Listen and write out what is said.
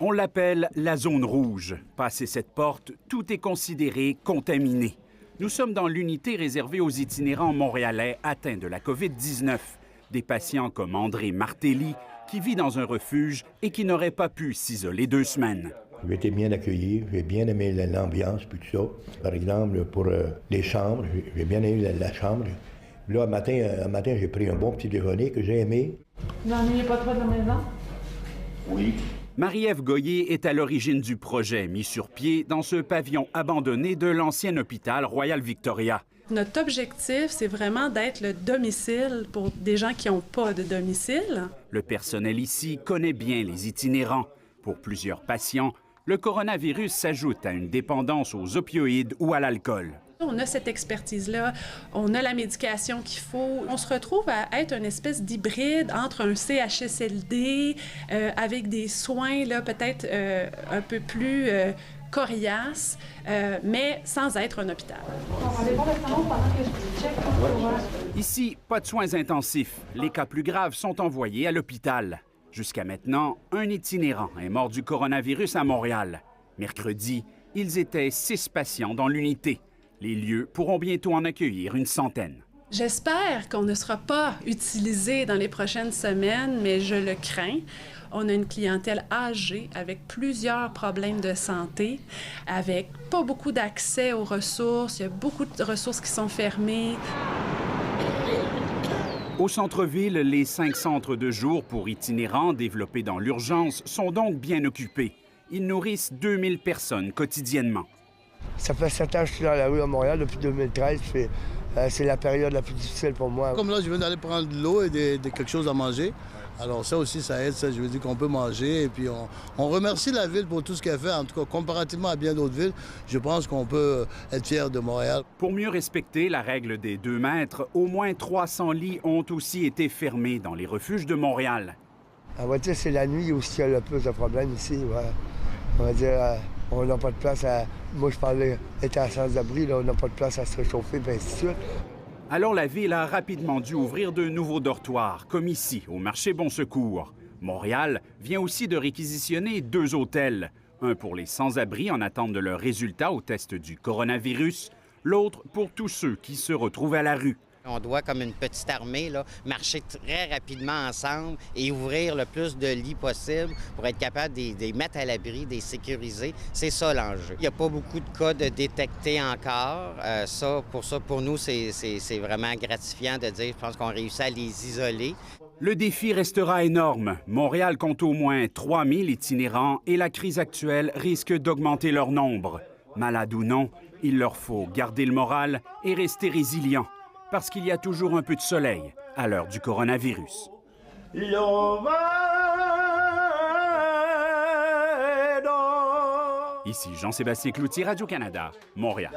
On l'appelle la zone rouge. Passé cette porte, tout est considéré contaminé. Nous sommes dans l'unité réservée aux itinérants montréalais atteints de la COVID-19. Des patients comme André Martelly, qui vit dans un refuge et qui n'aurait pas pu s'isoler 2 semaines. J'ai été bien accueilli, j'ai bien aimé l'ambiance puis tout ça. Par exemple, pour les chambres, j'ai bien aimé la chambre. Là, un matin, j'ai pris un bon petit déjeuner que j'ai aimé. Vous n'ennuyez pas trop de la maison? Oui. Marie-Ève Goyer est à l'origine du projet mis sur pied dans ce pavillon abandonné de l'ancien hôpital Royal Victoria. Notre objectif, c'est vraiment d'être le domicile pour des gens qui n'ont pas de domicile. Le personnel ici connaît bien les itinérants. Pour plusieurs patients, le coronavirus s'ajoute à une dépendance aux opioïdes ou à l'alcool. On a cette expertise-là, on a la médication qu'il faut. On se retrouve à être une espèce d'hybride entre un CHSLD avec des soins là, peut-être un peu plus coriaces, mais sans être un hôpital. Ici, pas de soins intensifs. Les cas plus graves sont envoyés à l'hôpital. Jusqu'à maintenant, un itinérant est mort du coronavirus à Montréal. Mercredi, ils étaient 6 patients dans l'unité. Les lieux pourront bientôt en accueillir une centaine. J'espère qu'on ne sera pas utilisé dans les prochaines semaines, mais je le crains. On a une clientèle âgée avec plusieurs problèmes de santé, avec pas beaucoup d'accès aux ressources. Il y a beaucoup de ressources qui sont fermées. Au centre-ville, les 5 centres de jour pour itinérants développés dans l'urgence sont donc bien occupés. Ils nourrissent 2000 personnes quotidiennement. Ça fait 7 ans que je suis dans la rue à Montréal depuis 2013. C'est la période la plus difficile pour moi. Comme là, je viens d'aller prendre de l'eau et quelque chose à manger. Alors ça aussi, ça aide. Ça, je veux dire qu'on peut manger. Et puis on remercie la ville pour tout ce qu'elle fait. En tout cas, comparativement à bien d'autres villes, je pense qu'on peut être fier de Montréal. Pour mieux respecter la règle des 2 mètres, au moins 300 lits ont aussi été fermés dans les refuges de Montréal. On va dire que c'est la nuit aussi qu'il y a le plus de problèmes ici. Ouais. On va dire on n'a pas de place à... Moi, je parlais d'être à sans-abri, on n'a pas de place à se réchauffer, puis ainsi de suite. Alors la ville a rapidement dû ouvrir de nouveaux dortoirs, comme ici, au marché Bon Secours. Montréal vient aussi de réquisitionner 2 hôtels. Un pour les sans-abri en attente de leurs résultats au test du coronavirus, l'autre pour tous ceux qui se retrouvent à la rue. On doit, comme une petite armée, là, marcher très rapidement ensemble et ouvrir le plus de lits possible pour être capable de les mettre à l'abri, de les sécuriser. C'est ça l'enjeu. Il n'y a pas beaucoup de cas de détectés encore. Pour nous, c'est vraiment gratifiant de dire, je pense qu'on réussit à les isoler. Le défi restera énorme. Montréal compte au moins 3000 itinérants et la crise actuelle risque d'augmenter leur nombre. Malades ou non, il leur faut garder le moral et rester résilients. Parce qu'il y a toujours un peu de soleil à l'heure du coronavirus. Ici Jean-Sébastien Cloutier, Radio-Canada, Montréal.